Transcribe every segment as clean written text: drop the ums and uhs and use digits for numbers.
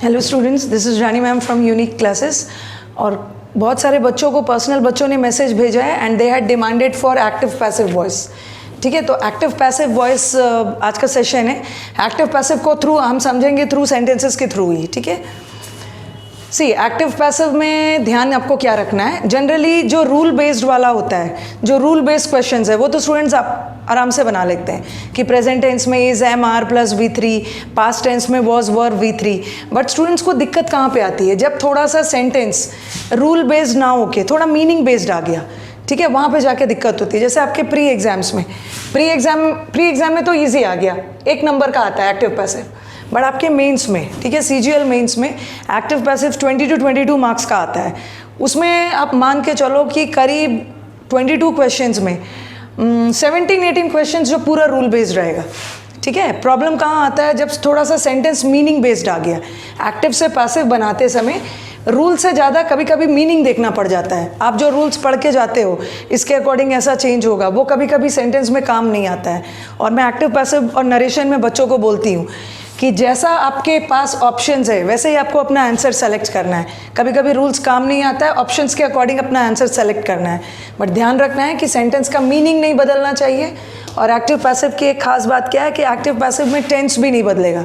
Hello students, this is Rani ma'am from unique classes. और बहुत सारे बच्चों को पर्सनल बच्चों ने मैसेज भेजा है and they had demanded for active passive voice. ठीक है, तो एक्टिव पैसिव वॉइस आज का सेशन है। एक्टिव पैसिव को थ्रू हम समझेंगे थ्रू सेंटेंसेस के थ्रू ही। ठीक है, सी एक्टिव पैसिव में ध्यान आपको क्या रखना है। जनरली जो रूल बेस्ड वाला होता है, जो रूल बेस्ड क्वेश्चंस है, वो तो स्टूडेंट्स आप आराम से बना लेते हैं कि प्रेजेंट टेंस में is am are plus V3, past tense में was were V3। But students को दिक्कत कहाँ पे आती है, जब थोड़ा सा सेंटेंस रूल बेस्ड ना होके थोड़ा मीनिंग बेस्ड आ गया। ठीक है, वहाँ पे जाके दिक्कत होती है। जैसे आपके प्री एग्जाम्स में, प्री एग्जाम में तो ईजी आ गया, 1 नंबर का आता है एक्टिव पैसिव। बट आपके मेंस में, ठीक है, CGL मेंस में एक्टिव पैसिव 20 to 22 मार्क्स का आता है। उसमें आप मान के चलो कि करीब 22 क्वेश्चंस में 17-18 क्वेश्चंस जो पूरा रूल बेस्ड रहेगा। ठीक है, प्रॉब्लम कहाँ आता है, जब थोड़ा सा सेंटेंस मीनिंग बेस्ड आ गया। एक्टिव से पैसिव बनाते समय रूल से ज़्यादा कभी कभी मीनिंग देखना पड़ जाता है। आप जो रूल्स पढ़ के जाते हो इसके अकॉर्डिंग ऐसा चेंज होगा, वो कभी कभी सेंटेंस में काम नहीं आता है। और मैं एक्टिव पैसिव और नरेशन में बच्चों को बोलती हूँ कि जैसा आपके पास ऑप्शंस है वैसे ही आपको अपना आंसर सेलेक्ट करना है। कभी कभी रूल्स काम नहीं आता है, ऑप्शंस के अकॉर्डिंग अपना आंसर सेलेक्ट करना है। बट ध्यान रखना है कि सेंटेंस का मीनिंग नहीं बदलना चाहिए। और एक्टिव पैसिव की एक खास बात क्या है कि एक्टिव पैसिव में टेंस भी नहीं बदलेगा।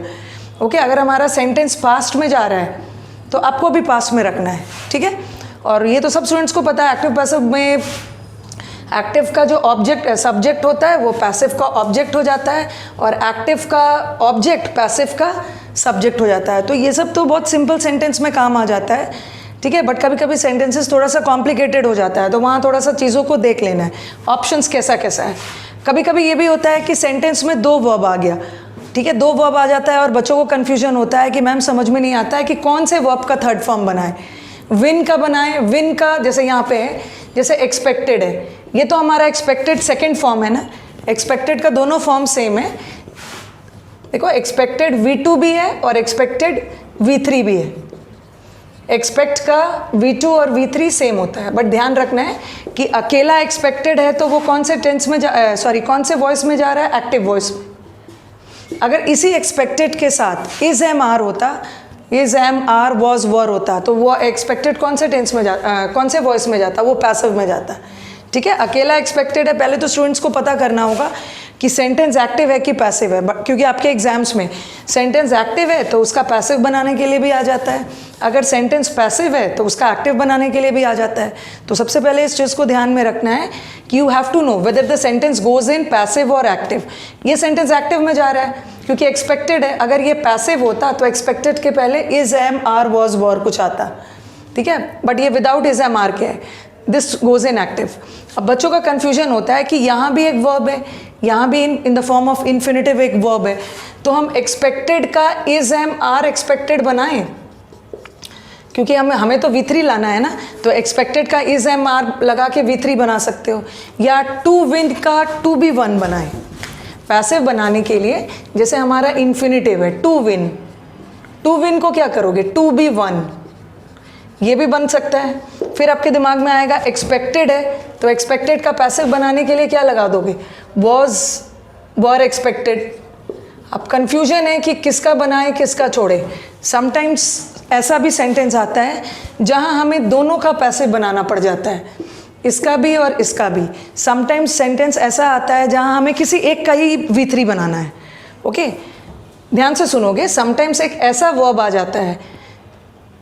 ओके, अगर हमारा सेंटेंस पास्ट में जा रहा है तो आपको भी पास्ट में रखना है। ठीक है, और ये तो सब स्टूडेंट्स को पता है। एक्टिव पैसिव में एक्टिव का जो ऑब्जेक्ट सब्जेक्ट होता है वो पैसिव का ऑब्जेक्ट हो जाता है, और एक्टिव का ऑब्जेक्ट पैसिव का सब्जेक्ट हो जाता है। तो ये सब तो बहुत सिंपल सेंटेंस में काम आ जाता है। ठीक है, बट कभी कभी सेंटेंसेस थोड़ा सा कॉम्प्लिकेटेड हो जाता है, तो वहाँ थोड़ा सा चीज़ों को देख लेना है, ऑप्शंस कैसा कैसा है। कभी कभी ये भी होता है कि सेंटेंस में 2 वर्ब आ गया। ठीक है, 2 वर्ब आ जाता है और बच्चों को कन्फ्यूजन होता है कि मैम समझ में नहीं आता है कि कौन से वर्ब का थर्ड फॉर्म बनाए, विन का बनाए। विन का जैसे यहाँ पे है, जैसे एक्सपेक्टेड है, ये तो हमारा एक्सपेक्टेड सेकंड फॉर्म है ना। एक्सपेक्टेड का दोनों फॉर्म सेम है। देखो, एक्सपेक्टेड V2 भी है और एक्सपेक्टेड V3 भी है। एक्सपेक्ट का V2 और V3 सेम होता है। बट ध्यान रखना है कि अकेला एक्सपेक्टेड है तो वो कौन से टेंस में कौन से वॉइस में जा रहा है, एक्टिव वॉइस में। अगर इसी एक्सपेक्टेड के साथ इज एम आर होता, is am are was were होता, तो वो एक्सपेक्टेड कौन से टेंस में कौन से वॉइस में जाता, वो पैसिव में जाता। ठीक है, अकेला एक्सपेक्टेड है, पहले तो स्टूडेंट्स को पता करना होगा कि सेंटेंस एक्टिव है कि पैसिव है। क्योंकि आपके एग्जाम्स में सेंटेंस एक्टिव है तो उसका पैसिव बनाने के लिए भी आ जाता है, अगर सेंटेंस पैसिव है तो उसका एक्टिव बनाने के लिए भी आ जाता है। तो सबसे पहले इस चीज़ को ध्यान में रखना है कि you have to know whether the sentence goes in passive और एक्टिव। ये सेंटेंस एक्टिव में जा रहा है क्योंकि एक्सपेक्टेड है। अगर ये पैसिव होता तो एक्सपेक्टेड के पहले is am are was were कुछ आता। ठीक है, बट ये विदाउट इज एम आर के है, दिस गोज इन एक्टिव। अब बच्चों का कंफ्यूजन होता है कि यहाँ भी एक वर्ब है, यहाँ भी in the form of infinitive एक वर्ब है, तो हम एक्सपेक्टेड का इज एम आर एक्सपेक्टेड बनाएं, क्योंकि हमें तो V3 लाना है ना। तो एक्सपेक्टेड का इज एम आर लगा के V3 बना सकते हो, या टू विन का टू बी वन बनाएं। पैसिव बनाने के लिए जैसे हमारा इन्फिनेटिव है टू विन, टू विन को क्या करोगे, टू बी वन, ये भी बन सकता है। फिर आपके दिमाग में आएगा एक्सपेक्टेड है, तो एक्सपेक्टेड का पैसिव बनाने के लिए क्या लगा दोगे, वॉज वर एक्सपेक्टेड। अब कंफ्यूजन है कि किसका बनाए किसका छोड़े। समटाइम्स ऐसा भी सेंटेंस आता है जहां हमें दोनों का पैसिव बनाना पड़ जाता है, इसका भी और इसका भी। समटाइम्स सेंटेंस ऐसा आता है जहां हमें किसी एक का ही V3 बनाना है। ओके, ध्यान से सुनोगे। समटाइम्स एक ऐसा वर्ब आ जाता है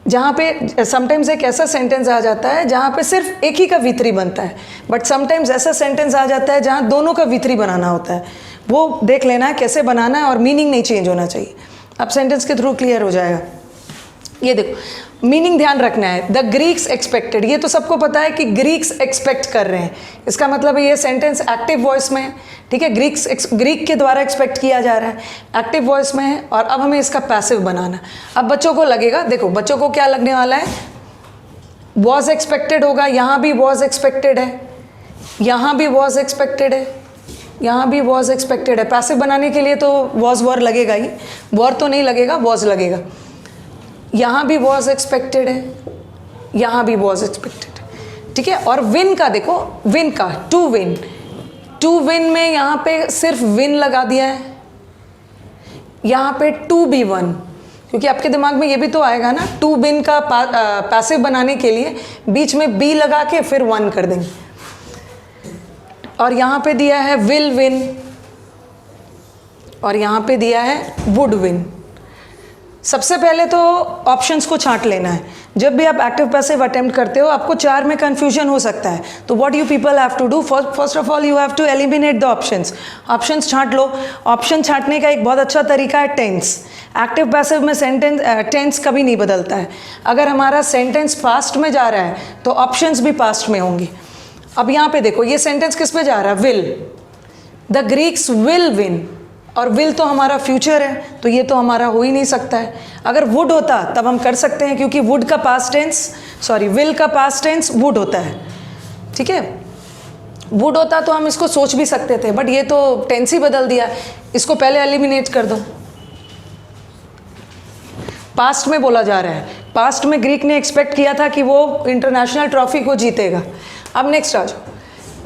जहाँ पे, समटाइम्स एक ऐसा सेंटेंस आ जाता है जहाँ पे सिर्फ एक ही का V3 बनता है। बट समटाइम्स ऐसा सेंटेंस आ जाता है जहाँ दोनों का V3 बनाना होता है। वो देख लेना है कैसे बनाना है, और मीनिंग नहीं चेंज होना चाहिए। अब सेंटेंस के थ्रू क्लियर हो जाएगा। ये देखो, मीनिंग ध्यान रखना है। द ग्रीक्स एक्सपेक्टेड, ये तो सबको पता है कि ग्रीक्स एक्सपेक्ट कर रहे हैं, इसका मतलब है ये सेंटेंस एक्टिव वॉइस में है। ठीक है, ग्रीक के द्वारा एक्सपेक्ट किया जा रहा है, एक्टिव वॉइस में है। और अब हमें इसका पैसिव बनाना। अब बच्चों को लगेगा, देखो बच्चों को क्या लगने वाला है, वॉज एक्सपेक्टेड होगा, यहाँ भी वॉज एक्सपेक्टेड है, यहाँ भी वॉज एक्सपेक्टेड है, यहाँ भी वॉज एक्सपेक्टेड है। पैसिव बनाने के लिए तो वॉज वर लगेगा ही, वॉर तो नहीं लगेगा, वॉज लगेगा। यहाँ भी वॉज एक्सपेक्टेड है, यहाँ भी वॉज एक्सपेक्टेड है। ठीक है, और विन का देखो, विन का टू विन, टू विन में यहाँ पे सिर्फ विन लगा दिया है, यहाँ पे टू बी वन, क्योंकि आपके दिमाग में ये भी तो आएगा ना, टू विन का पैसिव बनाने के लिए बीच में बी लगा के फिर वन कर देंगे। और यहाँ पे दिया है विल विन और यहाँ पे दिया है वुड विन। सबसे पहले तो ऑप्शंस को छांट लेना है। जब भी आप एक्टिव पैसिव अटेम्प्ट करते हो आपको चार में कन्फ्यूजन हो सकता है, तो what you people have to do, first of all you have to eliminate the options. Options छांट लो। ऑप्शन छांटने का एक बहुत अच्छा तरीका है टेंस। एक्टिव पैसिव में टेंस कभी नहीं बदलता है। अगर हमारा सेंटेंस पास्ट में जा रहा है तो ऑप्शंस भी पास्ट में होंगी। अब यहाँ पे देखो ये सेंटेंस किस पे जा रहा है, will, the Greeks will win, और विल तो हमारा फ्यूचर है तो ये तो हमारा हो ही नहीं सकता है। अगर वुड होता तब हम कर सकते हैं, क्योंकि वुड का पास्ट टेंस विल का पास्ट टेंस वुड होता है, ठीक है। वुड होता तो हम इसको सोच भी सकते थे, बट ये तो टेंस ही बदल दिया। इसको पहले एलिमिनेट कर दो। पास्ट में बोला जा रहा है, पास्ट में ग्रीक ने एक्सपेक्ट किया था कि वो इंटरनेशनल ट्रॉफी को जीतेगा। अब नेक्स्ट आ जाओ,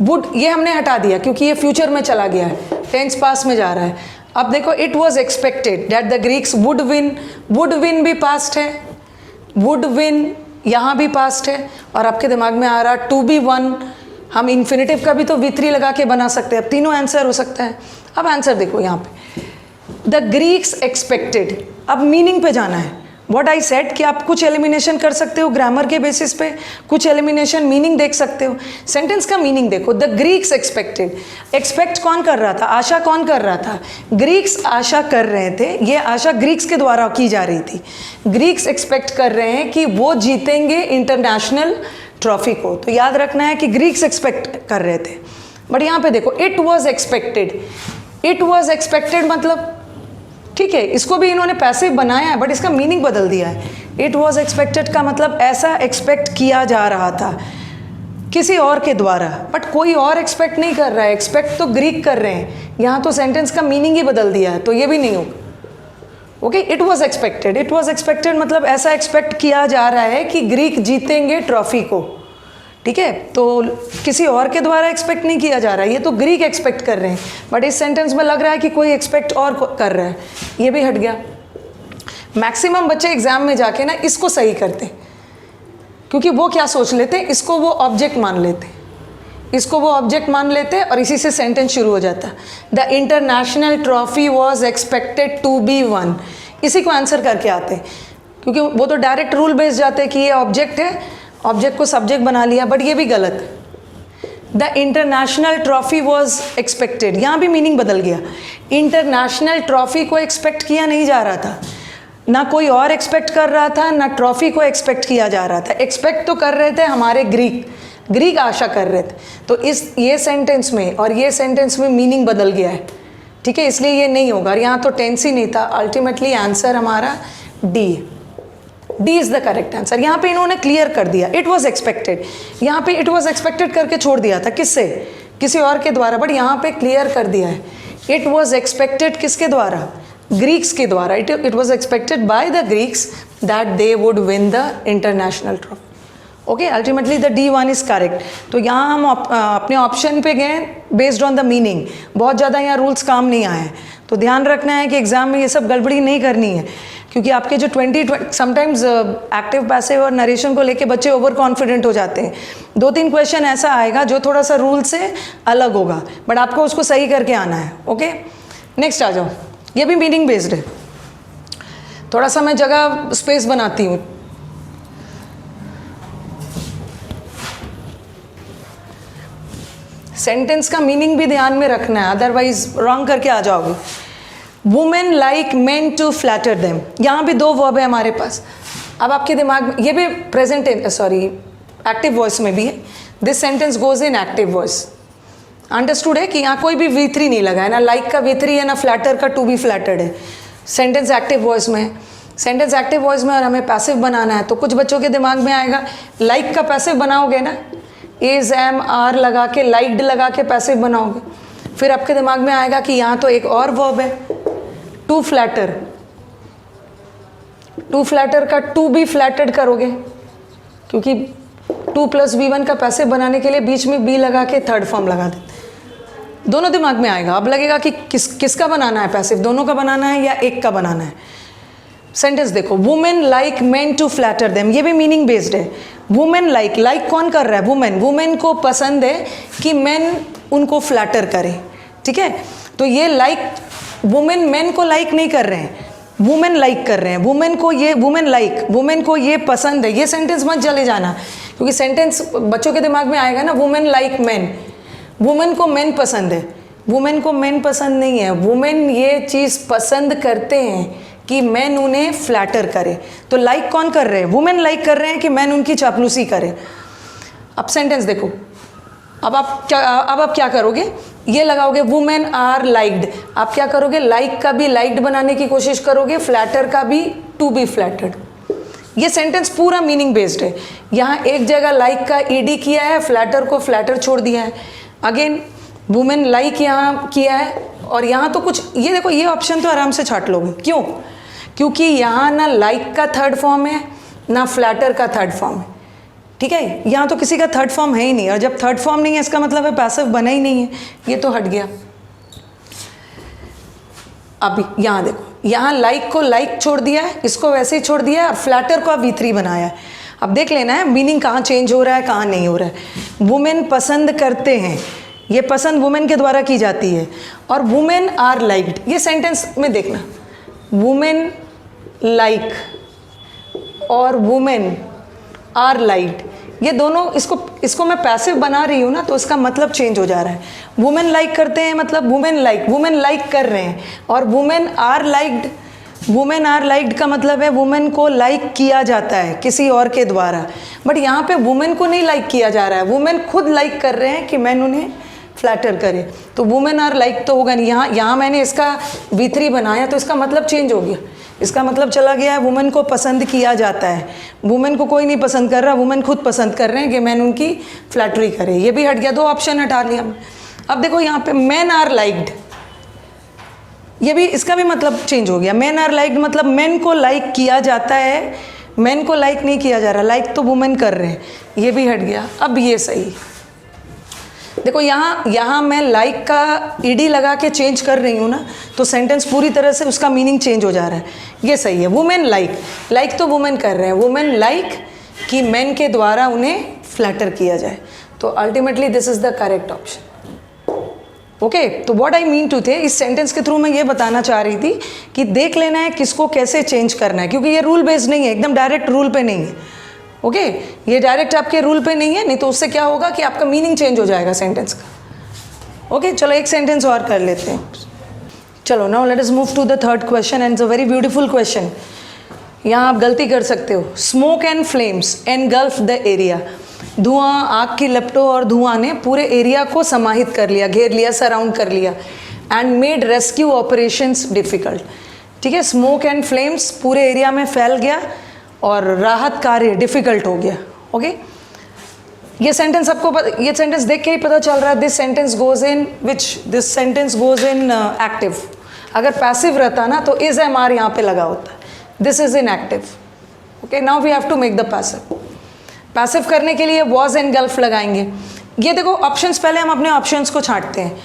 वुड ये हमने हटा दिया क्योंकि ये फ्यूचर में चला गया है, टेंस पास्ट में जा रहा है। अब देखो it was expected that the Greeks would win भी पास्ट है, वुड विन यहाँ भी पास्ट है, और आपके दिमाग में आ रहा टू बी वन, हम इन्फिनेटिव का भी तो V3 लगा के बना सकते हैं। अब तीनों आंसर हो सकता है। अब आंसर देखो यहाँ पे, द ग्रीक्स एक्सपेक्टेड। अब मीनिंग पे जाना है। व्हाट आई सेड कि आप कुछ एलिमिनेशन कर सकते हो ग्रामर के बेसिस पे, कुछ एलिमिनेशन मीनिंग देख सकते हो। सेंटेंस का मीनिंग देखो, द ग्रीक्स एक्सपेक्टेड। एक्सपेक्ट कौन कर रहा था, आशा कौन कर रहा था, ग्रीक्स आशा कर रहे थे। ये आशा ग्रीक्स के द्वारा की जा रही थी। ग्रीक्स एक्सपेक्ट कर रहे हैं कि वो जीतेंगे इंटरनेशनल ट्रॉफी को, तो याद रखना है कि ग्रीक्स एक्सपेक्ट कर रहे थे। बट यहाँ पे देखो it was expected, it was expected मतलब ठीक है, इसको भी इन्होंने पैसिव बनाया है बट इसका मीनिंग बदल दिया है। इट वॉज एक्सपेक्टेड का मतलब ऐसा एक्सपेक्ट किया जा रहा था किसी और के द्वारा, बट कोई और एक्सपेक्ट नहीं कर रहा है, एक्सपेक्ट तो ग्रीक कर रहे हैं। यहाँ तो सेंटेंस का मीनिंग ही बदल दिया है, तो ये भी नहीं होगा। Okay, it was expected, it was expected मतलब ऐसा एक्सपेक्ट किया जा रहा है कि ग्रीक जीतेंगे ट्रॉफी को, ठीक है। तो किसी और के द्वारा एक्सपेक्ट नहीं किया जा रहा है, ये तो ग्रीक एक्सपेक्ट कर रहे हैं, बट इस सेंटेंस में लग रहा है कि कोई एक्सपेक्ट और कर रहा है, ये भी हट गया। मैक्सिमम बच्चे एग्जाम में जाके ना इसको सही करते, क्योंकि वो क्या सोच लेते, इसको वो ऑब्जेक्ट मान लेते, इसको वो ऑब्जेक्ट मान लेते और इसी से सेंटेंस शुरू हो जाता। The international trophy was expected to be won, इसी को आंसर करके आते, क्योंकि वो तो डायरेक्ट रूल बेस्ड जाते कि ये ऑब्जेक्ट है, ऑब्जेक्ट को सब्जेक्ट बना लिया, बट ये भी गलत है। The international trophy was expected, यहाँ भी मीनिंग बदल गया। इंटरनेशनल ट्रॉफी को एक्सपेक्ट किया नहीं जा रहा था, ना कोई और एक्सपेक्ट कर रहा था, ना ट्रॉफी को एक्सपेक्ट किया जा रहा था। एक्सपेक्ट तो कर रहे थे हमारे ग्रीक आशा कर रहे थे। तो ये सेंटेंस में और ये सेंटेंस में मीनिंग बदल गया है, ठीक है, इसलिए ये नहीं होगा। यहाँ तो टेंस ही नहीं था। अल्टीमेटली आंसर हमारा D is the correct answer. यहाँ पे इन्होंने क्लियर कर दिया, इट वॉज एक्सपेक्टेड, यहाँ पे इट वॉज एक्सपेक्टेड करके छोड़ दिया था, किससे, किसी और के द्वारा, बट यहाँ पे क्लियर कर दिया है इट वॉज एक्सपेक्टेड किसके द्वारा, ग्रीक्स के द्वारा। It was expected by the Greeks that they would win the international trophy. Okay, ultimately the D1 is correct. तो यहाँ हम अपने ऑप्शन पे गए बेस्ड ऑन द मीनिंग, बहुत ज़्यादा यहाँ रूल्स काम नहीं आए हैं। तो ध्यान रखना है कि एग्जाम में ये सब गड़बड़ी नहीं करनी है, क्योंकि आपके जो 20 समटाइम्स एक्टिव पैसिव और नरेशन को लेके बच्चे ओवर कॉन्फिडेंट हो जाते हैं। 2-3 क्वेश्चन ऐसा आएगा जो थोड़ा सा रूल से अलग होगा, बट आपको उसको सही करके आना है। ओके, नेक्स्ट आ जाओ, ये भी मीनिंग बेस्ड है। थोड़ा सा मैं जगह स्पेस बनाती हूँ। सेंटेंस का मीनिंग भी ध्यान में रखना है, अदरवाइज रॉन्ग करके आ जाओगे। Women like men to flatter them, यहाँ भी 2 वर्ब है हमारे पास। अब आपके दिमाग में ये भी प्रेजेंट एक्टिव वॉइस में भी है। This sentence goes in active voice. Understood है कि यहाँ कोई भी V3 नहीं लगा है, ना लाइक का V3 है, ना फ्लैटर का टू बी फ्लैटर्ड है। सेंटेंस एक्टिव वॉइस में, सेंटेंस एक्टिव वॉइस में और हमें पैसिव बनाना है। तो कुछ बच्चों के दिमाग में आएगा लाइक का पैसिव बनाओगे ना, इज एम आर लगा के, लाइक्ड लगा के पैसिव बनाओगे। फिर आपके दिमाग में आएगा कि यहाँ तो एक और वर्ब है टू फ्लैटर, टू फ्लैटर का टू बी फ्लैटर्ड करोगे, क्योंकि 2 + B1 का पैसिव बनाने के लिए बीच में बी लगा के थर्ड फॉर्म लगा देते। दोनों दिमाग में आएगा। अब लगेगा कि किसका बनाना है पैसिव, दोनों का बनाना है या एक का बनाना है। सेंटेंस देखो, women like men to flatter them, ये भी मीनिंग बेस्ड है। वुमेन लाइक, लाइक कौन कर रहा है? वुमेन, वुमेन को पसंद है कि मेन उनको फ्लैटर करे, ठीक है। तो ये लाइक, वुमेन मेन को लाइक नहीं कर रहे हैं, वुमेन लाइक कर रहे हैं। वुमेन को ये, वुमेन लाइक, वुमेन को ये पसंद है, ये सेंटेंस मत चले जाना, क्योंकि सेंटेंस बच्चों के दिमाग में आएगा ना, वुमेन लाइक मेन, वुमेन को मेन पसंद है, वुमेन को मेन पसंद नहीं है, वुमेन ये चीज़ पसंद करते हैं कि मैन उन्हें फ्लैटर करे। तो लाइक कौन कर रहे हैं? वुमेन लाइक कर रहे हैं कि मैन उनकी चापलूसी करे। अब सेंटेंस देखो, अब आप क्या करोगे? ये लगाओगे वुमेन आर लाइक्ड, आप क्या करोगे? लाइक का भी लाइक्ड बनाने की कोशिश करोगे, फ्लैटर का भी टू बी फ्लैटर्ड। ये सेंटेंस पूरा मीनिंग बेस्ड है। यहाँ एक जगह लाइक का ईडी किया है, फ्लैटर को फ्लैटर छोड़ दिया है। अगेन वुमेन लाइक यहाँ किया है, और यहाँ तो कुछ, ये देखो ये ऑप्शन तो आराम से छाट लोगे। क्यों? क्योंकि यहाँ ना लाइक का थर्ड फॉर्म है ना फ्लैटर का थर्ड फॉर्म है, ठीक है। यहाँ तो किसी का थर्ड फॉर्म है ही नहीं, और जब थर्ड फॉर्म नहीं है इसका मतलब है पैसिव बना ही नहीं है, ये तो हट गया। अब यहाँ देखो, यहाँ लाइक को लाइक छोड़ दिया है, इसको वैसे ही छोड़ दिया है, और फ्लैटर को V3 बनाया है। अब देख लेना है मीनिंग कहाँ चेंज हो रहा है, कहाँ नहीं हो रहा है। वुमेन पसंद करते हैं, ये पसंद वुमेन के द्वारा की जाती है, और वुमेन आर लाइक्ड, ये सेंटेंस में देखना, वुमेन लाइक और वुमेन आर लाइक्ड, ये दोनों, इसको मैं पैसिव बना रही हूँ ना, तो इसका मतलब चेंज हो जा रहा है। वुमेन लाइक करते हैं मतलब वुमेन लाइक कर रहे हैं, और वुमेन आर लाइक्ड का मतलब है वुमेन को लाइक किया जाता है किसी और के द्वारा। बट यहाँ पे वुमेन को नहीं लाइक किया जा रहा है, वुमेन खुद लाइक कर रहे हैं कि मैन उन्हें फ्लैटर करे। तो वुमेन आर लाइक तो होगा नहीं, यहाँ मैंने इसका V3 बनाया, तो इसका मतलब चेंज हो गया। इसका मतलब चला गया है वुमेन को पसंद किया जाता है, वुमेन को कोई नहीं पसंद कर रहा, वुमेन खुद पसंद कर रहे हैं कि मैन उनकी फ्लैटरी करे। ये भी हट गया, 2 ऑप्शन हटा लिया। अब देखो यहाँ पे मैन आर लाइक्ड, ये भी, इसका भी मतलब चेंज हो गया। मैन आर लाइक्ड मतलब मैन को लाइक किया जाता है, मैन को लाइक नहीं किया जा रहा, लाइक तो वुमेन कर रहे हैं, ये भी हट गया। अब ये सही, देखो यहाँ मैं लाइक का ईडी लगा के चेंज कर रही हूँ ना, तो सेंटेंस पूरी तरह से उसका मीनिंग चेंज हो जा रहा है। ये सही है। वुमेन लाइक तो वुमेन कर रहे हैं, वुमेन लाइक कि मैन के द्वारा उन्हें फ्लैटर किया जाए। तो ultimately this is the correct option. Okay, तो व्हाट आई मीन टू थे, इस सेंटेंस के थ्रू मैं ये बताना चाह रही थी कि देख लेना है किसको कैसे चेंज करना है, क्योंकि ये रूल बेस्ड नहीं है, एकदम डायरेक्ट रूल पे नहीं है। ओके, ये डायरेक्ट आपके रूल पे नहीं है, नहीं तो उससे क्या होगा कि आपका मीनिंग चेंज हो जाएगा सेंटेंस का। ओके, चलो एक सेंटेंस और कर लेते हैं। चलो now let us move to the third question, and it's a very beautiful question. यहाँ आप गलती कर सकते हो। Smoke and flames engulf the area, धुआं, आग की लपटों और धुआं ने पूरे एरिया को समाहित कर लिया, घेर लिया, सराउंड कर लिया, and made rescue operations difficult. ठीक है, स्मोक एंड फ्लेम्स पूरे एरिया में फैल गया और राहत कार्य डिफिकल्ट हो गया। ओके, ये सेंटेंस आपको ये सेंटेंस देख के ही पता चल रहा है, this sentence goes in which, this sentence goes in active. अगर पैसिव रहता ना तो इज एम आर यहाँ पे लगा होता है, this is in active. Okay, now we have to make the passive. Passive करने के लिए वॉज एनगल्फ लगाएंगे। ये देखो ऑप्शंस, पहले हम अपने ऑप्शंस को छांटते हैं।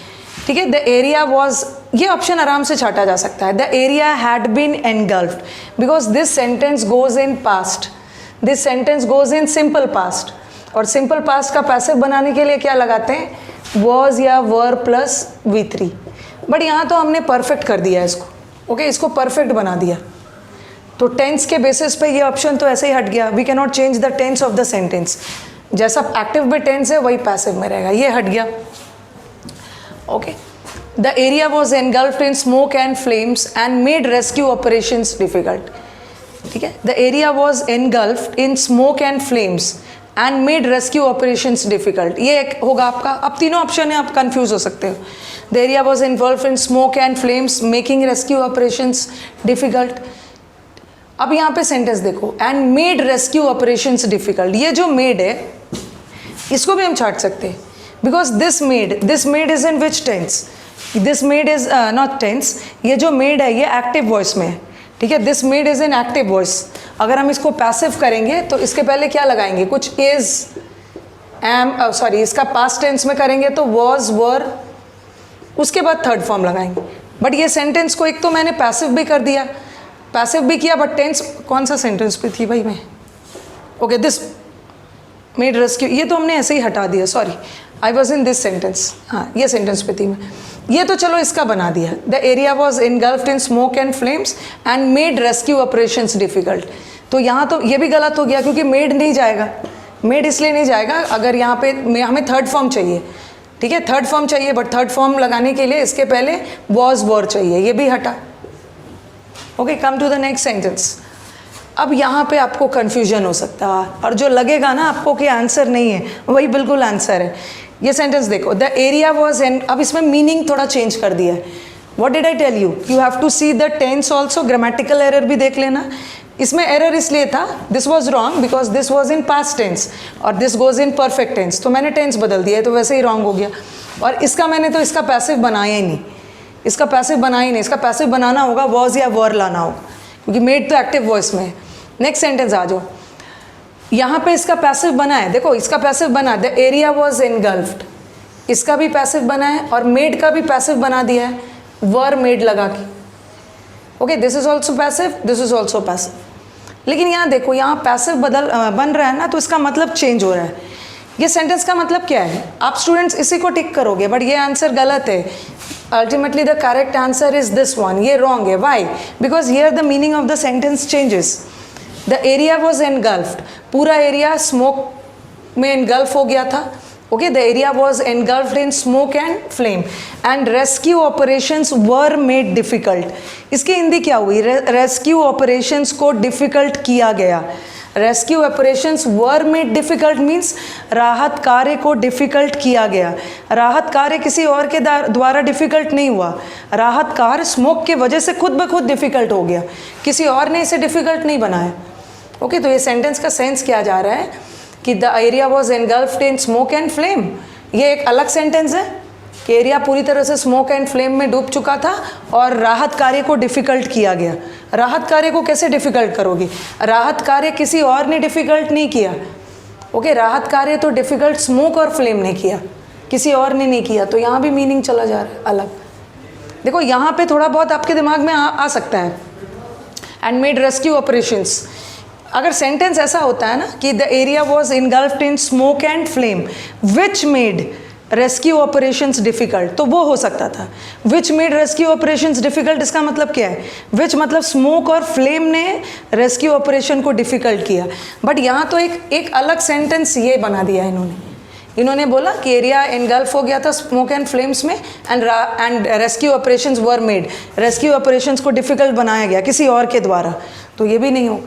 ठीक है, द एरिया वॉज, ये ऑप्शन आराम से छाटा जा सकता है। The area had been engulfed because this sentence goes in past, this sentence goes in simple past, और सिंपल पास्ट का पैसिव बनाने के लिए क्या लगाते हैं, वॉज या वर प्लस V3। बट यहाँ तो हमने परफेक्ट कर दिया इसको। ओके, इसको परफेक्ट बना दिया, तो टेंस के बेसिस पे ये ऑप्शन तो ऐसे ही हट गया। We can not change the tense of the sentence, जैसा एक्टिव में टेंस है वही पैसिव में रहेगा, ये हट गया। Okay, the area was engulfed in smoke and flames and made rescue operations difficult. ठीक है, the area was engulfed in smoke and flames and made rescue operations difficult, ये एक होगा आपका। अब तीनों ऑप्शन है, आप कंफ्यूज हो सकते हो। The area was involve in smoke and flames making rescue operations difficult. अब यहाँ पे सेंटेंस देखो, and made rescue operations difficult. ये जो मेड है इसको भी हम छाट सकते हैं, because this made is in which tense, this made is not tense. ये जो मेड है ये एक्टिव वॉइस में है। ठीक है, this made is in active voice. अगर हम इसको पैसिव करेंगे तो इसके पहले क्या लगाएंगे, कुछ इज, एम, सॉरी इसका पास्ट टेंस में करेंगे तो वॉज, वर, उसके बाद थर्ड फॉर्म लगाएंगे। बट ये सेंटेंस को एक तो मैंने पैसिव भी कर दिया, पैसिव भी किया, बट टेंस कौन सा सेंटेंस पे थी भाई मैं? ओके, दिस मेड रेस्क्यू, ये तो हमने ऐसे ही हटा दिया, sorry, I was in this sentence, हाँ ये सेंटेंस पे थी मैं। ये तो चलो इसका बना दिया, the area was इनगल्फ्ड in smoke and flames and made rescue operations difficult. तो यहाँ तो ये भी गलत हो गया, क्योंकि मेड नहीं जाएगा, मेड इसलिए नहीं जाएगा, अगर यहाँ पे हमें थर्ड फॉर्म चाहिए, ठीक है, थर्ड फॉर्म चाहिए, बट थर्ड फॉर्म लगाने के लिए इसके पहले वॉज वर चाहिए, ये भी हटा। Okay, come to the next sentence. अब यहाँ पे आपको कन्फ्यूजन हो सकता है, और जो लगेगा ना आपको कि आंसर नहीं है, वही बिल्कुल आंसर है। ये सेंटेंस देखो, द एरिया वॉज एन, अब इसमें मीनिंग थोड़ा चेंज कर दिया है। What did I tell you, you have to see the tense also, grammatical error भी देख लेना। इसमें एरर इसलिए था, this was wrong because this was in past tense और this goes in perfect tense, तो मैंने टेंस बदल दिया है, तो वैसे ही रॉन्ग हो गया। और इसका मैंने तो इसका पैसिव बनाया ही नहीं, इसका पैसिव बनाया ही नहीं, इसका पैसिव बनाना होगा वॉज या वर लाना होगा, क्योंकि मेड तो एक्टिव वॉइस में है। नेक्स्ट सेंटेंस आ जाओ, यहाँ पे इसका पैसिव बना है, देखो इसका पैसिव बना, द एरिया वॉज एनगल्फ्ड, इसका भी पैसिव बना है और मेड का भी पैसिव बना दिया है वर मेड लगा के। Okay, this is also passive, this is also passive. लेकिन यहाँ देखो, यहाँ पैसिव बन रहा है ना, तो इसका मतलब चेंज हो रहा है। ये सेंटेंस का मतलब क्या है, आप स्टूडेंट्स इसी को टिक करोगे, बट ये आंसर गलत है। Ultimately the correct answer is this one, ये रॉन्ग है। Why? Because here the meaning of the sentence changes. The area was engulfed, पूरा एरिया स्मोक में एनगल्फ हो गया था। Okay, the area was engulfed in smoke and flame and rescue operations were made difficult. इसकी हिंदी क्या हुई, rescue operations को difficult किया गया। Rescue operations were made difficult means राहत कार्य को डिफिकल्ट किया गया। राहत कार्य किसी और के द्वारा डिफिकल्ट नहीं हुआ, राहत कार्य स्मोक के वजह से खुद ब खुद डिफिकल्ट हो गया, किसी और ने इसे डिफिकल्ट नहीं बनाया। ओके, तो ये सेंटेंस का सेंस क्या जा रहा है कि the area was engulfed in smoke and flame, ये एक अलग सेंटेंस है कि एरिया पूरी तरह से स्मोक एंड फ्लेम में डूब चुका था और राहत कार्य को डिफिकल्ट किया गया। राहत कार्य को कैसे डिफिकल्ट करोगी, राहत कार्य किसी और ने डिफिकल्ट नहीं किया। ओके, राहत कार्य तो डिफिकल्ट स्मोक और फ्लेम ने किया, किसी और ने नहीं किया। तो यहाँ भी मीनिंग चला जा रहा है अलग। देखो यहाँ पे थोड़ा बहुत आपके दिमाग में आ सकता है, एंड मेड रेस्क्यू ऑपरेशंस। अगर सेंटेंस ऐसा होता है ना कि the area was इनगल्फ्ड in smoke and flame which made rescue operations difficult, तो वो हो सकता था। Which made rescue operations difficult, इसका मतलब क्या है, विच मतलब स्मोक और फ्लेम ने रेस्क्यू ऑपरेशन को डिफिकल्ट किया। बट यहाँ तो एक अलग सेंटेंस ये बना दिया इन्होंने बोला कि एरिया एनगल्फ हो गया था स्मोक एंड फ्लेम्स में and rescue operations were made, rescue operations को डिफिकल्ट बनाया गया किसी और के द्वारा, तो ये भी नहीं हो।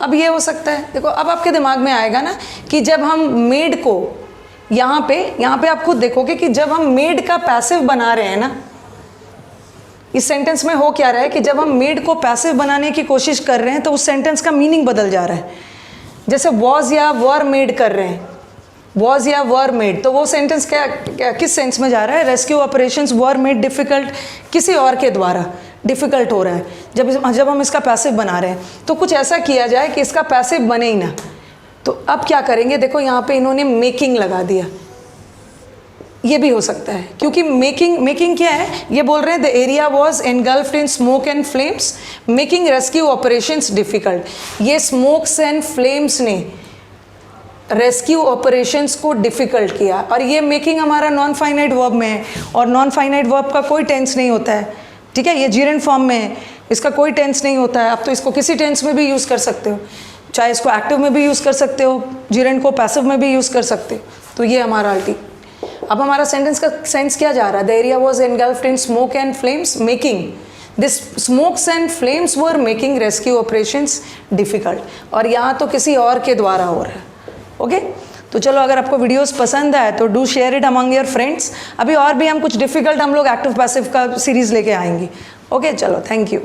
अब ये हो सकता है, देखो अब आपके दिमाग में आएगा ना कि जब हम मेड को यहाँ पे आप खुद देखोगे कि जब हम मेड का पैसिव बना रहे हैं ना, इस सेंटेंस में हो क्या रहा है कि जब हम मेड को पैसिव बनाने की कोशिश कर रहे हैं तो उस सेंटेंस का मीनिंग बदल जा रहा है। जैसे वॉज या वर मेड कर रहे हैं, वॉज या वर मेड, तो वो सेंटेंस क्या किस सेंस में जा रहा है, rescue operations were made difficult, किसी और के द्वारा डिफिकल्ट हो रहा है। जब हम इसका पैसिव बना रहे हैं तो कुछ ऐसा किया जाए कि इसका पैसिव बने ही ना। तो अब क्या करेंगे, देखो यहाँ पे इन्होंने मेकिंग लगा दिया, ये भी हो सकता है क्योंकि मेकिंग क्या है, ये बोल रहे हैं the area was engulfed in smoke and flames making rescue operations difficult. ये स्मोक्स एंड फ्लेम्स ने रेस्क्यू ऑपरेशंस को डिफिकल्ट किया, और ये मेकिंग हमारा नॉन फाइनाइट वर्ब में है, और नॉन फाइनाइट वर्ब का कोई टेंस नहीं होता है, ठीक है, ये जीरेंट फॉर्म में है, इसका कोई टेंस नहीं होता है। आप तो इसको किसी टेंस में भी यूज़ कर सकते हो, चाहे इसको एक्टिव में भी यूज़ कर सकते हो, जीरेंट को पैसिव में भी यूज़ कर सकते हो। तो ये हमारा अब हमारा सेंटेंस का सेंस क्या जा रहा है, the area was engulfed in smoke and flames making this smokes and flames were making rescue operations difficult, और यहाँ तो किसी और के द्वारा हो रहा है। ओके, तो चलो अगर आपको वीडियोस पसंद आए तो do share it among your friends. अभी और भी हम कुछ डिफिकल्ट हम लोग एक्टिव पैसिव का सीरीज़ लेके आएंगे। ओके, चलो, थैंक यू।